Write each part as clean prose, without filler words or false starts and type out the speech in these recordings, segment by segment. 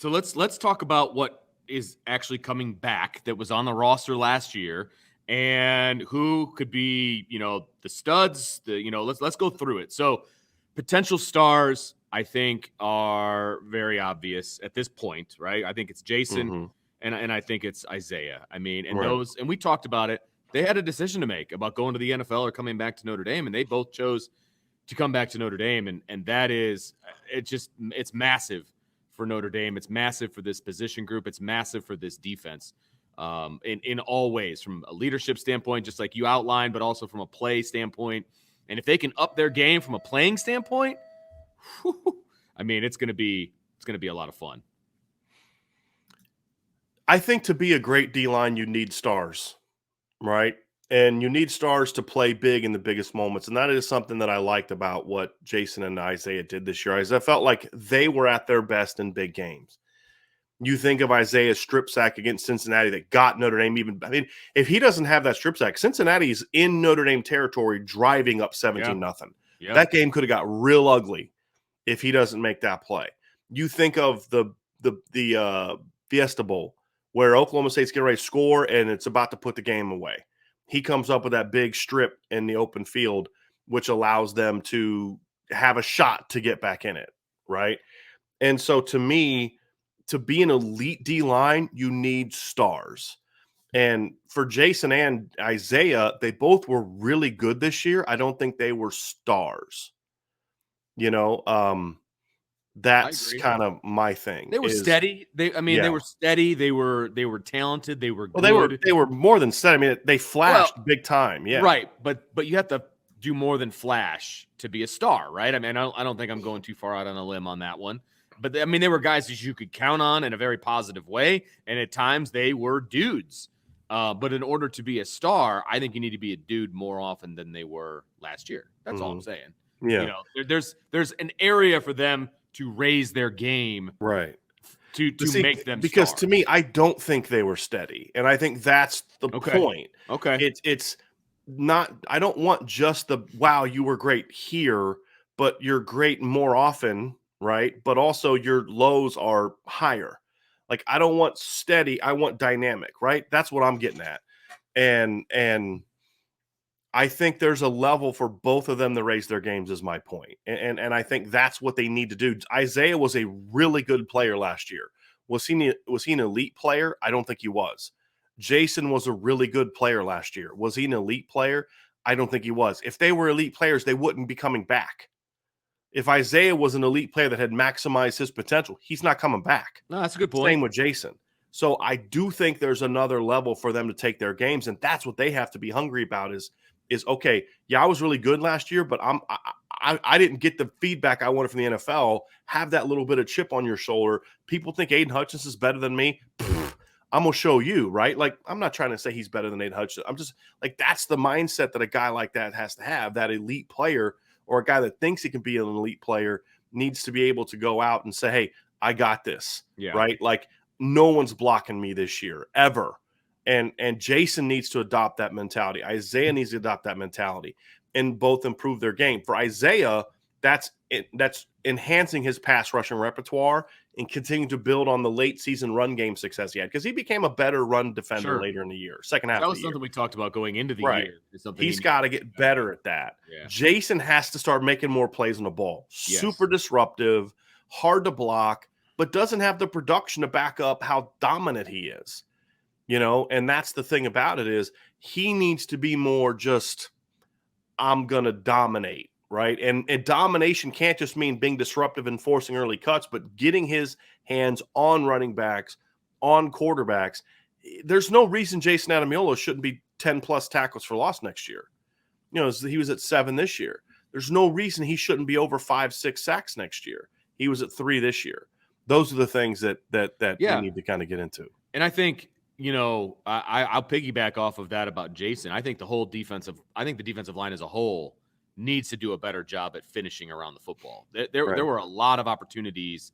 So let's talk about what is actually coming back that was on the roster last year and who could be, the studs, let's go through it. So potential stars, I think, are very obvious at this point, right? I think it's Jayson and I think it's Isaiah. I mean, and Right. and we talked about it. They had a decision to make about going to the NFL or coming back to Notre Dame, and they both chose to come back to Notre Dame. And that is, it's massive for Notre Dame. It's massive for this position group. It's massive for this defense in all ways, from a leadership standpoint, just like you outlined, but also from a play standpoint. And if they can up their game from a playing standpoint, I mean, it's going to be a lot of fun. I think to be a great D-line, you need stars, right? And you need stars to play big in the biggest moments. And that is something that I liked about what Jayson and Isaiah did this year. I felt like they were at their best in big games. You think of Isaiah's strip sack against Cincinnati that got Notre Dame if he doesn't have that strip sack, Cincinnati's in Notre Dame territory driving up 17-0. Yeah. That game could have got real ugly if he doesn't make that play. You think of the Fiesta Bowl where Oklahoma State's getting ready to score and it's about to put the game away. He comes up with that big strip in the open field, which allows them to have a shot to get back in it, right? And so to me, to be an elite D-line, you need stars. And for Jayson and Isaiah, they both were really good this year. I don't think they were stars. That's kind of my thing. They were steady. They were steady. They were talented. They were good. Well, they were more than steady. I mean, they flashed big time. Yeah. Right. But you have to do more than flash to be a star, right? I mean, I don't think I'm going too far out on a limb on that one. But, I mean, they were guys that you could count on in a very positive way, and at times they were dudes. But in order to be a star, I think you need to be a dude more often than they were last year. That's all I'm saying. Yeah. There's an area for them to raise their game, right? To make them because stars. To me, I don't think they were steady, and I think that's the point. Okay, it's not. I don't want just the wow, you were great here, but you're great more often. Right. But also your lows are higher. Like, I don't want steady. I want dynamic. Right. That's what I'm getting at. And I think there's a level for both of them to raise their games is my point. And I think that's what they need to do. Isaiah was a really good player last year. Was he an elite player? I don't think he was. Jayson was a really good player last year. Was he an elite player? I don't think he was. If they were elite players, they wouldn't be coming back. If Isaiah was an elite player that had maximized his potential, he's not coming back. No, that's a good point. Same with Jayson. So I do think there's another level for them to take their games, and that's what they have to be hungry about is okay, yeah, I was really good last year, but I didn't get the feedback I wanted from the NFL. Have that little bit of chip on your shoulder. People think Aiden Hutchinson is better than me. I'm going to show you, right? Like, I'm not trying to say he's better than Aiden Hutchinson. I'm just like, that's the mindset that a guy like that has to have, that elite player or a guy that thinks he can be an elite player needs to be able to go out and say, hey, I got this, right? Like, no one's blocking me this year, ever. And Jayson needs to adopt that mentality. Isaiah needs to adopt that mentality and both improve their game. For Isaiah, that's enhancing his pass rushing repertoire and continuing to build on the late season run game success he had, because he became a better run defender later in the year, second half of the year. That was something we talked about going into the year. He's got to get better at that. Yeah. Jayson has to start making more plays on the ball. Yes. Super disruptive, hard to block, but doesn't have the production to back up how dominant he is. And that's the thing about it is he needs to be more just, I'm going to dominate, right? And domination can't just mean being disruptive and forcing early cuts, but getting his hands on running backs, on quarterbacks. There's no reason Jayson Ademilola shouldn't be 10-plus tackles for loss next year. He was at 7 this year. There's no reason he shouldn't be over 5-6 sacks next year. He was at 3 this year. Those are the things that we need to kind of get into. And I think, I'll piggyback off of that about Jayson. I think the defensive line as a whole needs to do a better job at finishing around the football. There were a lot of opportunities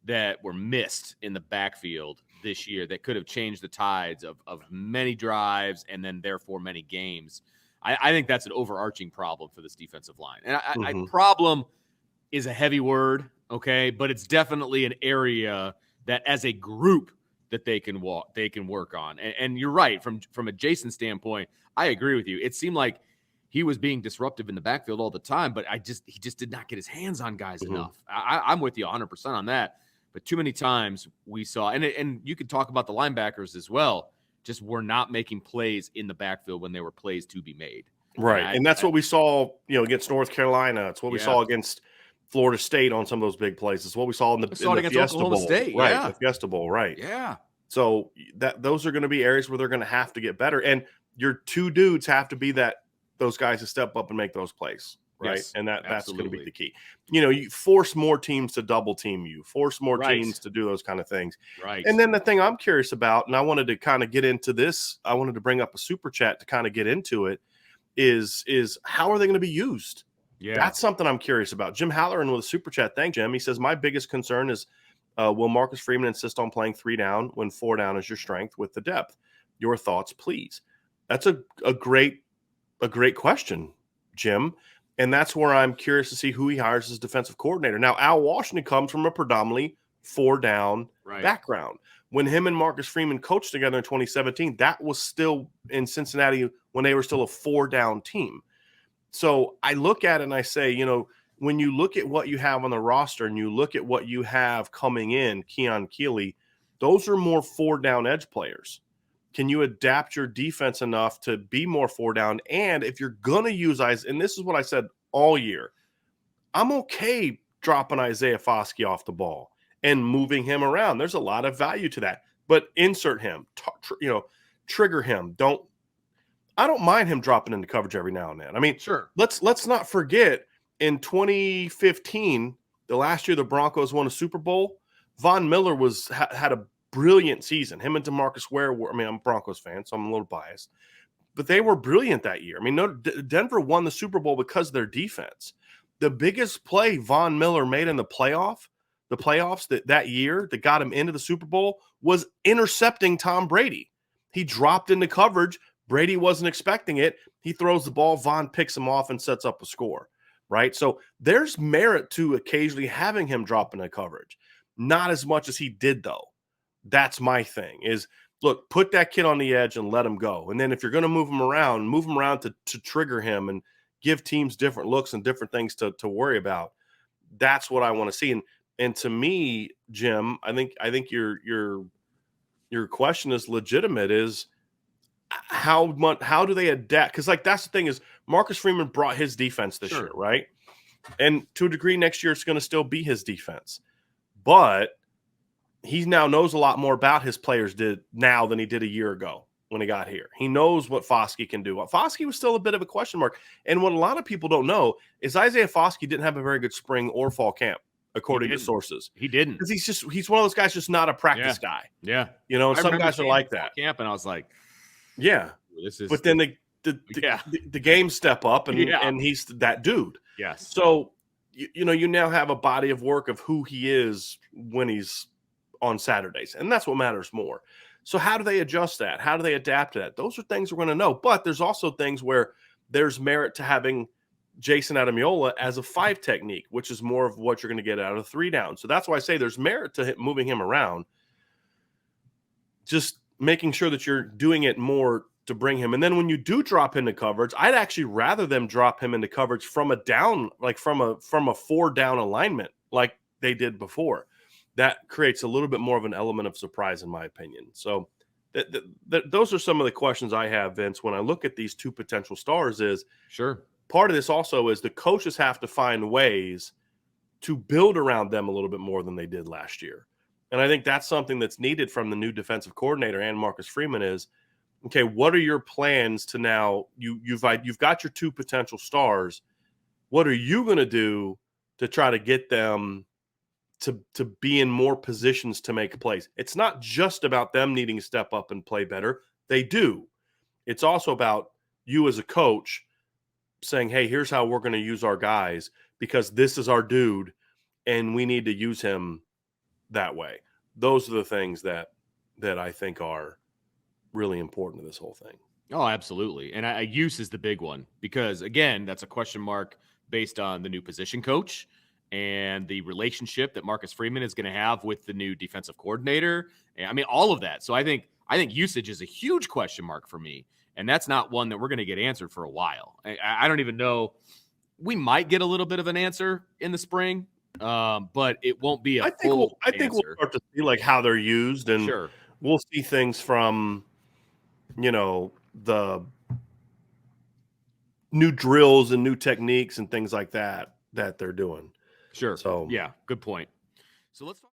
that were missed in the backfield this year that could have changed the tides of many drives and then therefore many games. I think that's an overarching problem for this defensive line. And problem is a heavy word, okay, but it's definitely an area that as a group that they can work on. And you're right, from a Jayson standpoint, I agree with you. It seemed like he was being disruptive in the backfield all the time, but he just did not get his hands on guys enough. I'm with you 100% on that. But too many times we saw, and you could talk about the linebackers as well, just were not making plays in the backfield when there were plays to be made. Right. And that's what we saw, against North Carolina. It's what we saw against Florida State on some of those big plays. It's what we saw in the Fiesta Oklahoma Bowl. State, right. The Fiesta Bowl, right. Yeah. So those are going to be areas where they're going to have to get better. And your two dudes have to be those guys to step up and make those plays. Right. Yes, and that's going to be the key. You force more teams to double team you, force more teams to do those kind of things. Right. And then the thing I'm curious about, and I wanted to kind of get into this, I wanted to bring up a super chat to kind of get into it, is how are they going to be used? Yeah. That's something I'm curious about. Jim Halloran with a super chat. Thank Jim. He says, my biggest concern is will Marcus Freeman insist on playing 3 down when 4 down is your strength with the depth? Your thoughts, please. That's a great question, Jim. And that's where I'm curious to see who he hires as defensive coordinator. Now, Al Washington comes from a predominantly 4 down background. When him and Marcus Freeman coached together in 2017, that was still in Cincinnati when they were still a 4 down team. So I look at it and I say, when you look at what you have on the roster and you look at what you have coming in, Keon Keeley, those are more 4 down edge players. Can you adapt your defense enough to be more 4 down? And if you're going to use and this is what I said all year, I'm okay dropping Isaiah Foskey off the ball and moving him around. There's a lot of value to that. But insert him, trigger him. I don't mind him dropping into coverage every now and then. I mean, sure. Let's not forget in 2015, the last year the Broncos won a Super Bowl, Von Miller had a brilliant season. Him and DeMarcus Ware were, I'm a Broncos fan, so I'm a little biased, but they were brilliant that year. Denver won the Super Bowl because of their defense. The biggest play Von Miller made in the playoffs that year that got him into the Super Bowl was intercepting Tom Brady. He dropped into coverage. Brady wasn't expecting it. He throws the ball. Von picks him off and sets up a score, right? So there's merit to occasionally having him drop into coverage. Not as much as he did, though. That's my thing is, look, put that kid on the edge and let him go. And then if you're going to move him around to trigger him and give teams different looks and different things to worry about. That's what I want to see. And to me, Jim, I think your question is legitimate, is how do they adapt? Because that's the thing is Marcus Freeman brought his defense this year, right? And to a degree next year it's going to still be his defense. But he now knows a lot more about his players now than he did a year ago when he got here. He knows what Foskey can do. Foskey was still a bit of a question mark. And what a lot of people don't know is Isaiah Foskey didn't have a very good spring or fall camp, according to sources. He didn't. Because he's one of those guys just not a practice guy. Yeah. Some guys are like that. Camp, and I was like, yeah. But then the games step up and he's that dude. Yes. So, you now have a body of work of who he is when he's on Saturdays. And that's what matters more. So how do they adjust that? How do they adapt to that? Those are things we're going to know. But there's also things where there's merit to having Jayson Ademilola as a 5 technique, which is more of what you're going to get out of 3 down. So that's why I say there's merit to moving him around. Just making sure that you're doing it more to bring him. And then when you do drop into coverage, I'd actually rather them drop him into coverage from a down, like from a 4 down alignment like they did before. That creates a little bit more of an element of surprise, in my opinion. So those are some of the questions I have, Vince, when I look at these 2 potential stars. Is part of this also is the coaches have to find ways to build around them a little bit more than they did last year. And I think that's something that's needed from the new defensive coordinator and Marcus Freeman is, okay, what are your plans to now you've got your 2 potential stars. What are you going to do to try to get them to be in more positions to make plays? It's not just about them needing to step up and play better. They do. It's also about you as a coach saying, hey, here's how we're going to use our guys because this is our dude and we need to use him that way. Those are the things that I think are really important to this whole thing. Oh, absolutely. And use is the big one because, again, that's a question mark based on the new position coach and the relationship that Marcus Freeman is going to have with the new defensive coordinator. I mean, all of that. So I think usage is a huge question mark for me, and that's not one that we're going to get answered for a while. I don't even know. We might get a little bit of an answer in the spring, but it won't be a full I think we'll answer. start to see like how they're used, and Sure. we'll see things from, the new drills and new techniques and things like that they're doing. Sure. So Yeah, good point. So let's talk